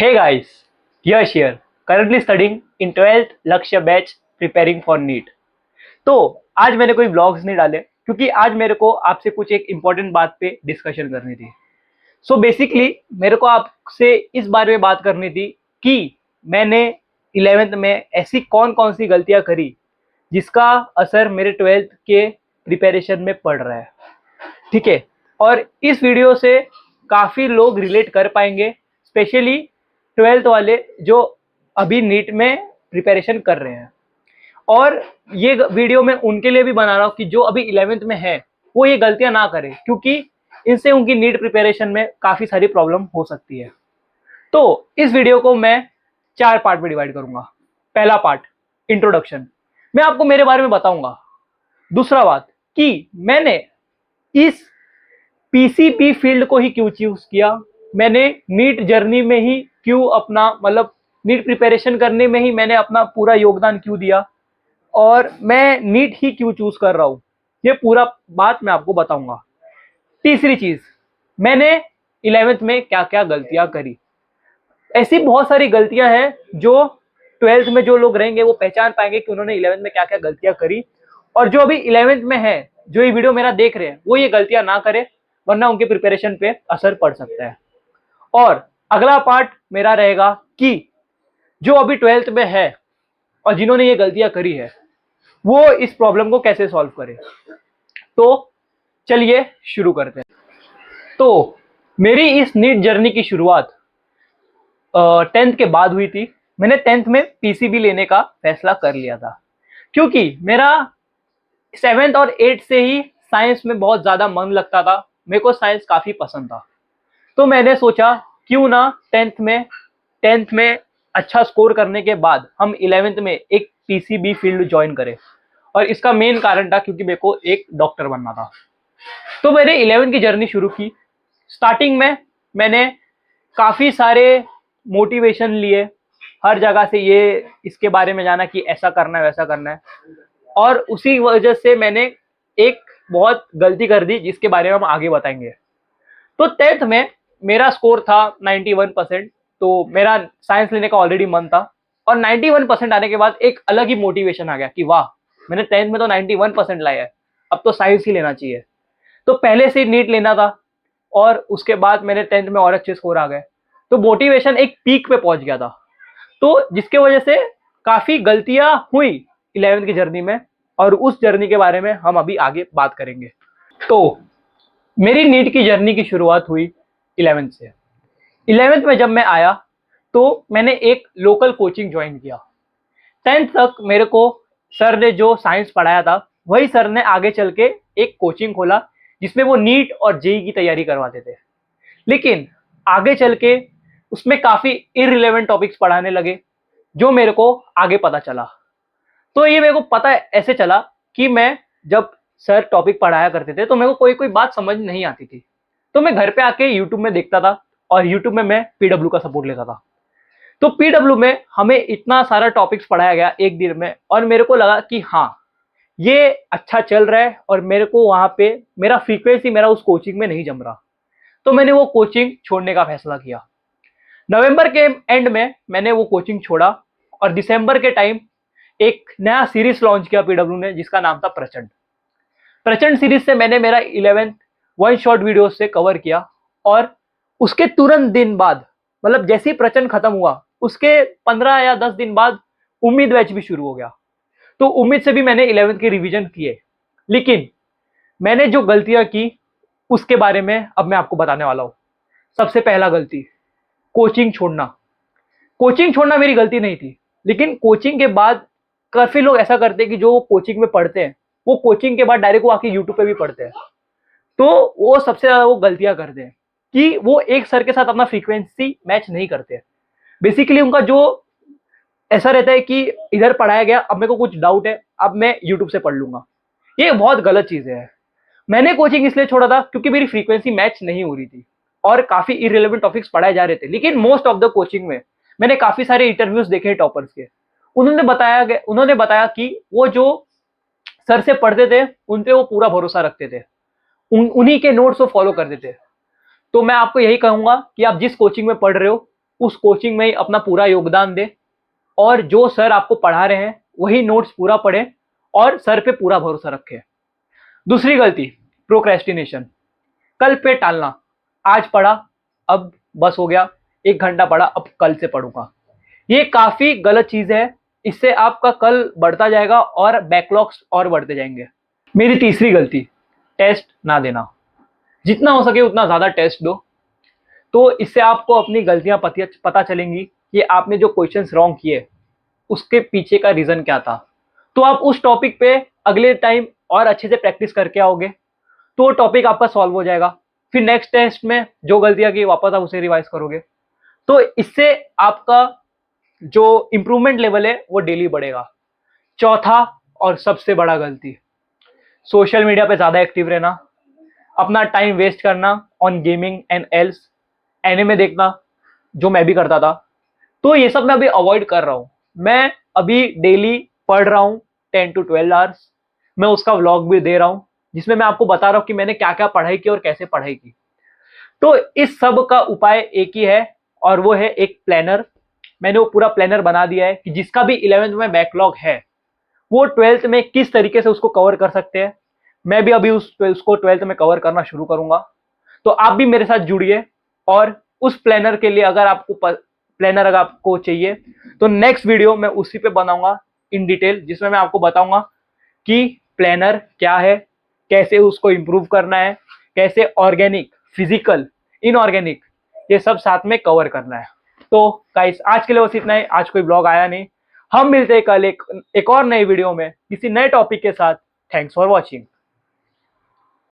Hey guys, Yash here. Currently studying in 12th Lakshya batch preparing for NEET. तो आज मैंने कोई vlogs नहीं डाले क्योंकि आज मेरे को आपसे कुछ एक इम्पोर्टेंट बात पे डिस्कशन करनी थी। सो बेसिकली मेरे को आपसे इस बारे में बात करनी थी कि मैंने 11th में ऐसी कौन कौन सी गलतियां करी जिसका असर मेरे 12th के प्रिपरेशन में पड़ रहा है। ठीक है, और इस वीडियो से काफ़ी लोग रिलेट कर पाएंगे, स्पेशली 12th वाले जो अभी नीट में प्रिपरेशन कर रहे हैं। और ये वीडियो मैं उनके लिए भी बना रहा हूँ कि जो अभी 11th में है वो ये गलतियां ना करें, क्योंकि इनसे उनकी नीट प्रिपरेशन में काफ़ी सारी प्रॉब्लम हो सकती है। तो इस वीडियो को मैं 4 पार्ट में डिवाइड करूंगा। पहला पार्ट इंट्रोडक्शन, मैं आपको मेरे बारे में बताऊंगा। दूसरा बात कि मैंने इस पीसीबी फील्ड को ही क्यों चूज किया, मैंने नीट जर्नी में ही क्यों अपना नीट प्रिपरेशन करने में ही मैंने अपना पूरा योगदान क्यों दिया, और मैं नीट ही क्यों चूज कर रहा हूँ, ये पूरा बात मैं आपको बताऊंगा। तीसरी चीज, मैंने 11th में क्या क्या गलतियां करी। ऐसी बहुत सारी गलतियां हैं जो 12th में जो लोग रहेंगे वो पहचान पाएंगे कि उन्होंने 11th में क्या क्या गलतियां करी, और जो अभी 11th में है जो ये वीडियो मेरा देख रहे हैं वो ये गलतियां ना करे, वरना उनके प्रिपरेशन पे असर पड़ सकता है। और अगला पार्ट मेरा रहेगा कि जो अभी 12th में है और जिन्होंने ये गलतियां करी है वो इस प्रॉब्लम को कैसे सॉल्व करे। तो चलिए शुरू करते हैं। तो मेरी इस नीट जर्नी की शुरुआत 10th के बाद हुई थी। मैंने 10th में पीसीबी लेने का फैसला कर लिया था, क्योंकि मेरा 7th और 8th से ही साइंस में बहुत ज़्यादा मन लगता था। मेरे को साइंस काफ़ी पसंद था, तो मैंने सोचा क्यों ना 10th में अच्छा स्कोर करने के बाद हम 11th में एक पीसीबी फील्ड ज्वाइन करें। और इसका मेन कारण था क्योंकि मेरे को एक डॉक्टर बनना था। तो मैंने 11th की जर्नी शुरू की। स्टार्टिंग में मैंने काफ़ी सारे मोटिवेशन लिए, हर जगह से ये इसके बारे में जाना कि ऐसा करना है वैसा करना है, और उसी वजह से मैंने एक बहुत गलती कर दी जिसके बारे में हम आगे बताएंगे। तो 10th में मेरा स्कोर था 91%, तो मेरा साइंस लेने का ऑलरेडी मन था, और 91% आने के बाद एक अलग ही मोटिवेशन आ गया कि वाह, मैंने 10th में तो 91% लाया है, अब तो साइंस ही लेना चाहिए। तो पहले से नीट लेना था, और उसके बाद मैंने 10th में और अच्छे स्कोर आ गए, तो मोटिवेशन एक पीक पे पहुंच गया था। तो जिसके वजह से काफ़ी गलतियां हुई 11th की जर्नी में, और उस जर्नी के बारे में हम अभी आगे बात करेंगे। तो मेरी नीट की जर्नी की शुरुआत हुई 11th से। 11th में जब मैं आया तो मैंने एक लोकल कोचिंग ज्वाइन किया। 10th तक मेरे को सर ने जो साइंस पढ़ाया था वही सर ने आगे चल के एक कोचिंग खोला जिसमें वो नीट और जेई की तैयारी करवाते थे। लेकिन आगे चल के उसमें काफ़ी इररिलेवेंट टॉपिक्स पढ़ाने लगे, जो मेरे को आगे पता चला। तो ये मेरे को पता ऐसे चला कि मैं जब सर टॉपिक पढ़ाया करते थे तो मेरे को कोई कोई बात समझ नहीं आती थी, तो मैं घर पे आके यूट्यूब में देखता था, और यूट्यूब में मैं पीडब्ल्यू का सपोर्ट लेता था। तो पीडब्ल्यू में हमें इतना सारा टॉपिक्स पढ़ाया गया एक दिन में, और मेरे को लगा कि हाँ ये अच्छा चल रहा है, और मेरे को वहाँ पे मेरा फ्रीक्वेंसी मेरा उस कोचिंग में नहीं जम रहा। तो मैंने वो कोचिंग छोड़ने का फैसला किया। नवंबर के एंड में मैंने वो कोचिंग छोड़ा, और दिसंबर के टाइम एक नया सीरीज लॉन्च किया पीडब्ल्यू ने, जिसका नाम था प्रचंड। प्रचंड सीरीज से मैंने मेरा 11th वन शॉट वीडियो से कवर किया, और उसके तुरंत दिन बाद, जैसे ही प्रचंड खत्म हुआ उसके 15 या 10 दिन बाद उम्मीद बैच भी शुरू हो गया। तो उम्मीद से भी मैंने 11th के रिवीजन किए। लेकिन मैंने जो गलतियां की उसके बारे में अब मैं आपको बताने वाला हूँ। सबसे पहला गलती, कोचिंग छोड़ना। कोचिंग छोड़ना मेरी गलती नहीं थी, लेकिन कोचिंग के बाद काफ़ी लोग ऐसा करते हैं कि जो कोचिंग में पढ़ते हैं वो कोचिंग के बाद डायरेक्ट वो आके यूट्यूब पे भी पढ़ते हैं। तो वो सबसे ज़्यादा वो गलतियां करते हैं कि वो एक सर के साथ अपना फ्रीक्वेंसी मैच नहीं करते। बेसिकली उनका जो ऐसा रहता है कि इधर पढ़ाया गया, अब मेरे को कुछ डाउट है, अब मैं यूट्यूब से पढ़ लूंगा। ये बहुत गलत चीज़ है। मैंने कोचिंग इसलिए छोड़ा था क्योंकि मेरी फ्रीक्वेंसी मैच नहीं हो रही थी, और काफ़ी इररिलेवेंट टॉपिक्स पढ़ाए जा रहे थे। लेकिन मोस्ट ऑफ द कोचिंग में मैंने काफ़ी सारे इंटरव्यूज देखे टॉपर्स के, उन्होंने बताया कि वो जो सर से पढ़ते थे उन पे वो पूरा भरोसा रखते थे, उन्हीं के नोट्स वो फॉलो करते थे। तो मैं आपको यही कहूंगा कि आप जिस कोचिंग में पढ़ रहे हो उस कोचिंग में ही अपना पूरा योगदान दे और जो सर आपको पढ़ा रहे हैं वही नोट्स पूरा पढ़े और सर पे पूरा भरोसा रखे। दूसरी गलती, प्रोक्रेस्टिनेशन, कल पे टालना। आज पढ़ा, अब बस हो गया, 1 घंटा पढ़ा, अब कल से पढ़ूंगा। ये काफी गलत चीज है, इससे आपका कल बढ़ता जाएगा और बैकलॉग्स और बढ़ते जाएंगे। मेरी तीसरी गलती, टेस्ट ना देना। जितना हो सके उतना ज्यादा टेस्ट दो, तो इससे आपको अपनी गलतियां पता चलेंगी कि आपने जो क्वेश्चंस रॉन्ग किए उसके पीछे का रीजन क्या था। तो आप उस टॉपिक पे अगले टाइम और अच्छे से प्रैक्टिस करके आओगे तो टॉपिक आपका सॉल्व हो जाएगा। फिर नेक्स्ट टेस्ट में जो गलतियां की वापस आप उसे रिवाइज करोगे, तो इससे आपका जो इंप्रूवमेंट लेवल है वो डेली बढ़ेगा। चौथा और सबसे बड़ा गलती, सोशल मीडिया पे ज्यादा एक्टिव रहना, अपना टाइम वेस्ट करना on gaming and else, anime देखना, जो मैं भी करता था। तो ये सब मैं अभी अवॉइड कर रहा हूं। मैं अभी डेली पढ़ रहा हूं 10 to 12 आवर्स। मैं उसका व्लॉग भी दे रहा हूं जिसमें मैं आपको बता रहा हूं कि मैंने क्या क्या पढ़ाई की और कैसे पढ़ाई की। तो इस सब का उपाय एक ही है और वो है एक प्लानर। मैंने वो पूरा प्लानर बना दिया है कि जिसका भी 11th में बैकलॉग है वो 12th में किस तरीके से उसको कवर कर सकते हैं। मैं भी अभी उसको 12th में कवर करना शुरू करूंगा। तो आप भी मेरे साथ जुड़िए और उस प्लानर के लिए अगर आपको चाहिए तो नेक्स्ट वीडियो मैं उसी पे बनाऊंगा इन डिटेल, जिसमें मैं आपको बताऊंगा कि प्लानर क्या है, कैसे उसको इंप्रूव करना है, कैसे ऑर्गेनिक, फिजिकल, इनऑर्गेनिक ये सब साथ में कवर करना है। तो गाइस आज के लिए बस इतना ही। आज कोई ब्लॉग आया नहीं। हम मिलते हैं कल एक और नई वीडियो में किसी नए टॉपिक के साथ। Thanks for watching.